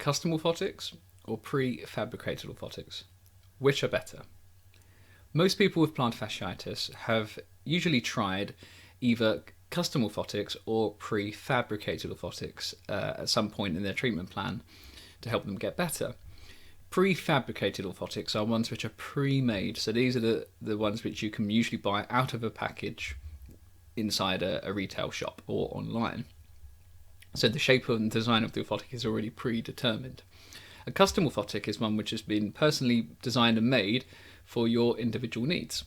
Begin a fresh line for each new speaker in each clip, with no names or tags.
custom orthotics or prefabricated orthotics? Which are better? Most people with plantar fasciitis have usually tried either custom orthotics or prefabricated orthotics at some point in their treatment plan to help them get better. Prefabricated orthotics are ones which are pre-made, so these are the ones which you can usually buy out of a package inside a retail shop or online. So the shape and design of the orthotic is already predetermined. A custom orthotic is one which has been personally designed and made for your individual needs.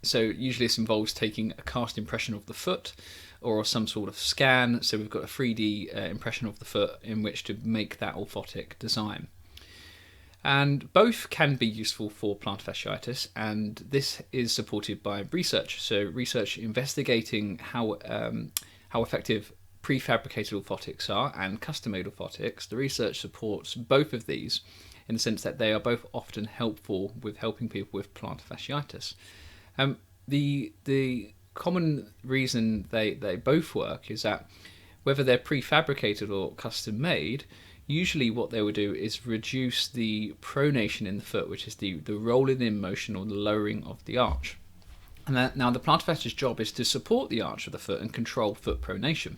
So usually this involves taking a cast impression of the foot or some sort of scan. So we've got a 3D impression of the foot in which to make that orthotic design. And both can be useful for plantar fasciitis, and this is supported by research. So research investigating how effective prefabricated orthotics are and custom-made orthotics. The research supports both of these in the sense that they are both often helpful with helping people with plantar fasciitis. The common reason they both work is that whether they're prefabricated or custom-made, usually what they will do is reduce the pronation in the foot, which is the rolling in motion or the lowering of the arch. And now the plantar fasciitis job is to support the arch of the foot and control foot pronation.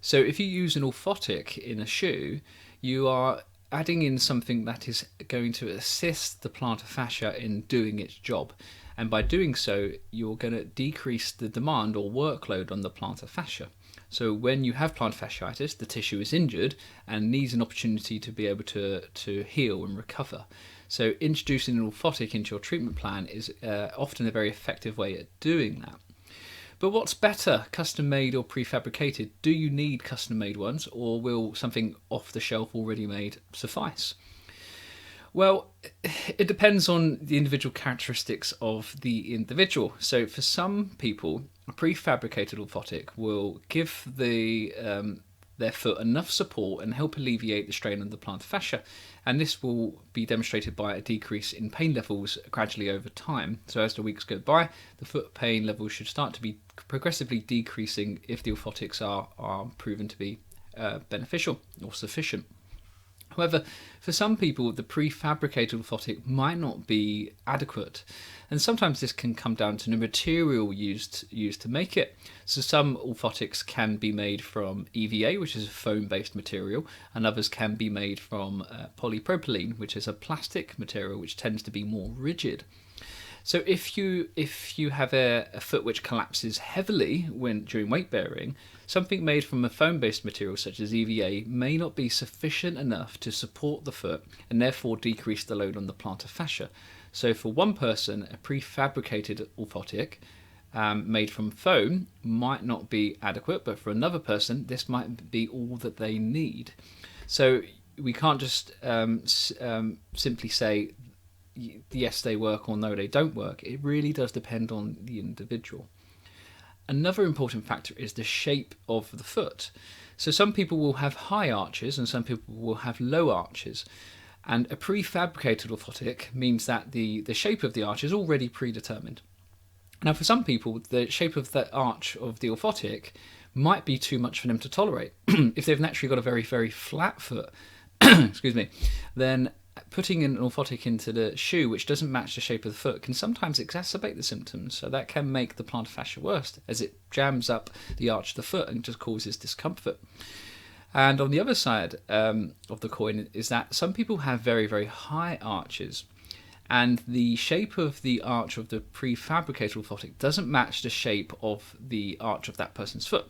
So if you use an orthotic in a shoe, you are adding in something that is going to assist the plantar fascia in doing its job. And by doing so, you're going to decrease the demand or workload on the plantar fascia. So when you have plantar fasciitis, the tissue is injured and needs an opportunity to be able to heal and recover. So introducing an orthotic into your treatment plan is often a very effective way at doing that. But what's better, custom-made or prefabricated? Do you need custom-made ones, or will something off the shelf already made suffice? Well, it depends on the individual characteristics of the individual. So for some people, a prefabricated orthotic will give their foot enough support and help alleviate the strain on the plantar fascia, and this will be demonstrated by a decrease in pain levels gradually over time. So as the weeks go by, the foot pain levels should start to be progressively decreasing if the orthotics are proven to be beneficial or sufficient. However, for some people, the prefabricated orthotic might not be adequate, and sometimes this can come down to the material used to make it. So some orthotics can be made from EVA, which is a foam-based material, and others can be made from polypropylene, which is a plastic material which tends to be more rigid. So if you have a foot which collapses heavily during weight bearing, something made from a foam-based material such as EVA may not be sufficient enough to support the foot and therefore decrease the load on the plantar fascia. So for one person, a prefabricated orthotic made from foam might not be adequate, but for another person, this might be all that they need. So we can't just simply say yes, they work, or no, they don't work. It really does depend on the individual. Another important factor is the shape of the foot. So some people will have high arches and some people will have low arches. And a prefabricated orthotic means that the shape of the arch is already predetermined. Now for some people, the shape of the arch of the orthotic might be too much for them to tolerate. If they've naturally got a very, very flat foot, excuse me, then putting an orthotic into the shoe which doesn't match the shape of the foot can sometimes exacerbate the symptoms. So that can make the plantar fascia worse as it jams up the arch of the foot and just causes discomfort. And on the other side of the coin is that some people have very, very high arches, and the shape of the arch of the prefabricated orthotic doesn't match the shape of the arch of that person's foot.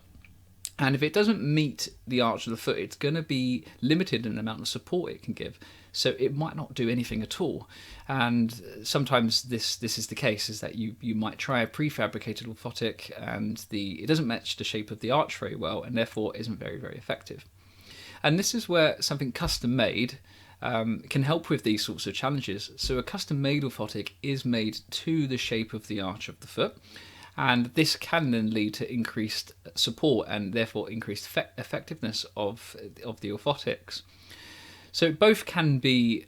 And if it doesn't meet the arch of the foot, it's going to be limited in the amount of support it can give. So it might not do anything at all. And sometimes this is the case, is that you might try a prefabricated orthotic and it doesn't match the shape of the arch very well, and therefore isn't very, very effective. And this is where something custom made can help with these sorts of challenges. So a custom made orthotic is made to the shape of the arch of the foot, and this can then lead to increased support and therefore increased effectiveness of the orthotics. So both can be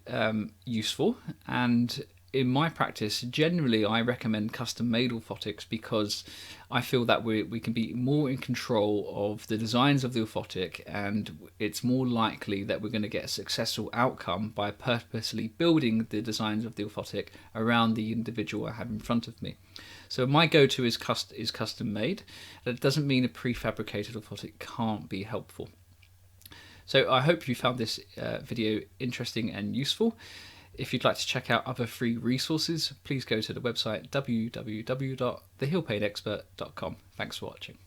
useful, and in my practice, generally I recommend custom-made orthotics because I feel that we can be more in control of the designs of the orthotic, and it's more likely that we're going to get a successful outcome by purposely building the designs of the orthotic around the individual I have in front of me. So my go-to is custom-made. That doesn't mean a prefabricated orthotic can't be helpful. So I hope you found this video interesting and useful. If you'd like to check out other free resources, please go to the website www.theheelpainexpert.com. Thanks for watching.